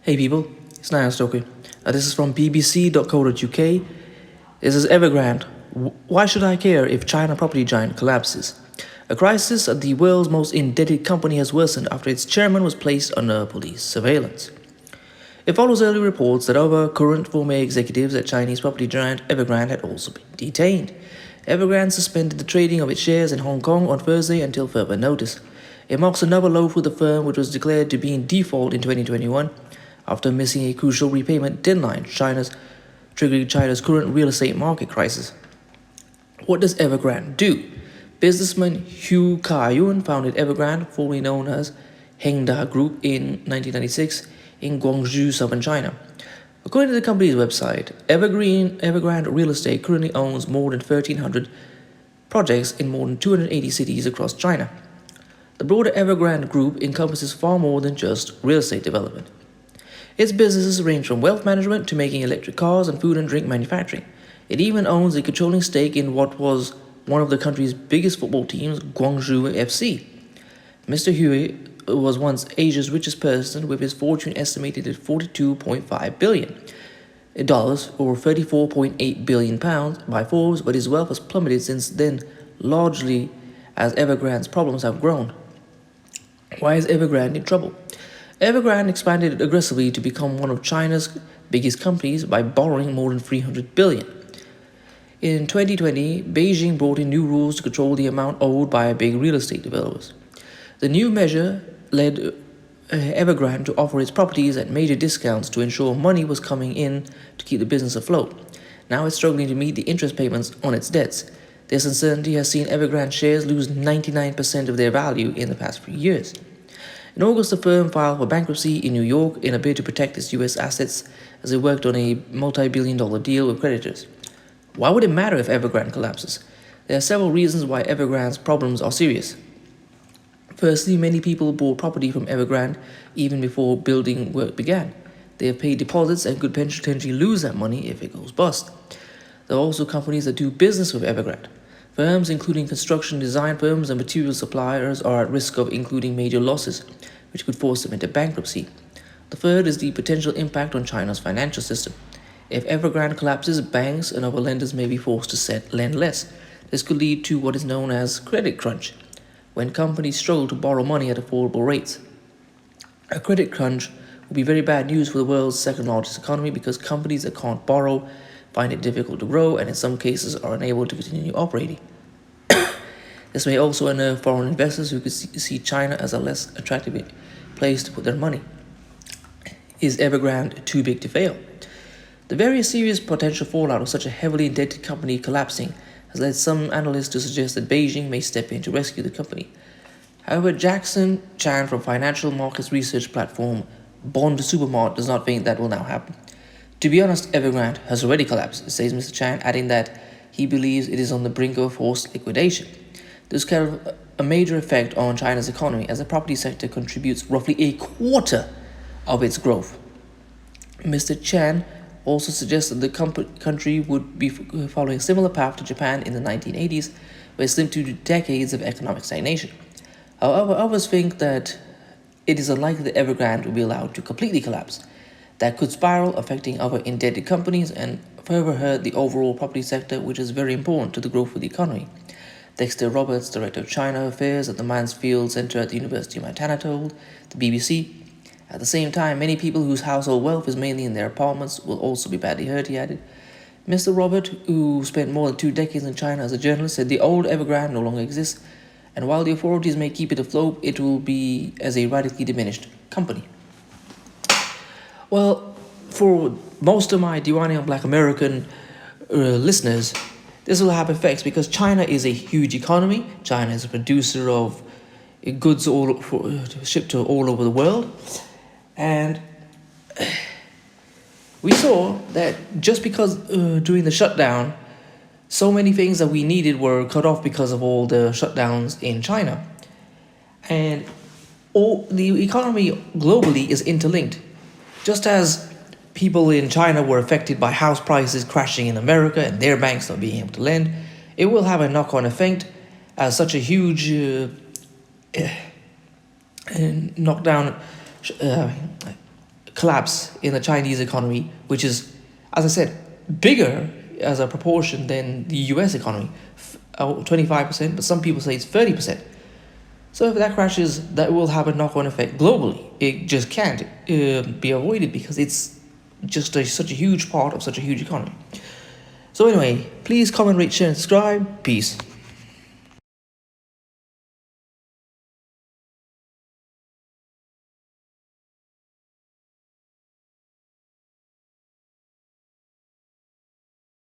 Hey people, it's Niall Stokey. This is from bbc.co.uk. This is Evergrande. Why should I care if China property giant collapses? A crisis at the world's most indebted company has worsened after its chairman was placed under police surveillance. It follows early reports that other current former executives at Chinese property giant Evergrande had also been detained. Evergrande suspended the trading of its shares in Hong Kong on Thursday until further notice. It marks another low for the firm, which was declared to be in default in 2021 after missing a crucial repayment deadline, triggering China's current real estate market crisis. What does Evergrande do? Businessman Hu Ka-yun founded Evergrande, formerly known as Hengda Group, in 1996 in Guangzhou, southern China. According to the company's website, Evergrande Real Estate currently owns more than 1,300 projects in more than 280 cities across China. The broader Evergrande Group encompasses far more than just real estate development. Its businesses range from wealth management to making electric cars and food and drink manufacturing. It even owns a controlling stake in what was one of the country's biggest football teams, Guangzhou FC. Mr. Hui was once Asia's richest person, with his fortune estimated at $42.5 billion or 34.8 billion pounds by Forbes, but his wealth has plummeted since then, largely as Evergrande's problems have grown. Why is Evergrande in trouble? Evergrande expanded aggressively to become one of China's biggest companies by borrowing more than $300 billion. In 2020, Beijing brought in new rules to control the amount owed by big real estate developers. The new measure led Evergrande to offer its properties at major discounts to ensure money was coming in to keep the business afloat. Now it's struggling to meet the interest payments on its debts. This uncertainty has seen Evergrande shares lose 99% of their value in the past few years. In August, the firm filed for bankruptcy in New York in a bid to protect its U.S. assets as it worked on a multi-billion-dollar deal with creditors. Why would it matter if Evergrande collapses? There are several reasons why Evergrande's problems are serious. Firstly, many people bought property from Evergrande even before building work began. They have paid deposits and could potentially lose that money if it goes bust. There are also companies that do business with Evergrande. Firms including construction design firms and material suppliers are at risk of including major losses, which could force them into bankruptcy. The third is the potential impact on China's financial system. If Evergrande collapses, banks and other lenders may be forced to lend less. This could lead to what is known as credit crunch, when companies struggle to borrow money at affordable rates. A credit crunch would be very bad news for the world's second largest economy because companies that can't borrow find it difficult to grow and in some cases are unable to continue operating. This may also unnerve foreign investors who could see China as a less attractive place to put their money. Is Evergrande too big to fail? The very serious potential fallout of such a heavily indebted company collapsing has led some analysts to suggest that Beijing may step in to rescue the company. However, Jackson Chan from financial markets research platform Bond Supermart does not think that will now happen. To be honest, Evergrande has already collapsed, says Mr. Chan, adding that he believes it is on the brink of forced liquidation. This can have a major effect on China's economy, as the property sector contributes roughly a quarter of its growth. Mr. Chan also suggests that the country would be following a similar path to Japan in the 1980s, where it slipped through decades of economic stagnation. However, others think that it is unlikely that Evergrande will be allowed to completely collapse. That could spiral, affecting other indebted companies and further hurt the overall property sector, which is very important to the growth of the economy. Dexter Roberts, Director of China Affairs at the Mansfield Center at the University of Montana, told the BBC. At the same time, many people whose household wealth is mainly in their apartments will also be badly hurt, he added. Mr. Robert, who spent more than 2 decades in China as a journalist, said the old Evergrande no longer exists, and while the authorities may keep it afloat, it will be as a radically diminished company. Well, for most of my Diwani on Black American listeners, this will have effects because China is a huge economy. China is a producer of goods shipped to all over the world. And we saw that just because during the shutdown, so many things that we needed were cut off because of all the shutdowns in China. And all the economy globally is interlinked. Just as people in China were affected by house prices crashing in America and their banks not being able to lend, it will have a knock-on effect as such a huge knockdown collapse in the Chinese economy, which is, as I said, bigger as a proportion than the US economy, 25%, but some people say it's 30%. So if that crashes, that will have a knock-on effect globally. It just can't be avoided because it's just such a huge part of such a huge economy. So anyway, please comment, rate, share, and subscribe. Peace.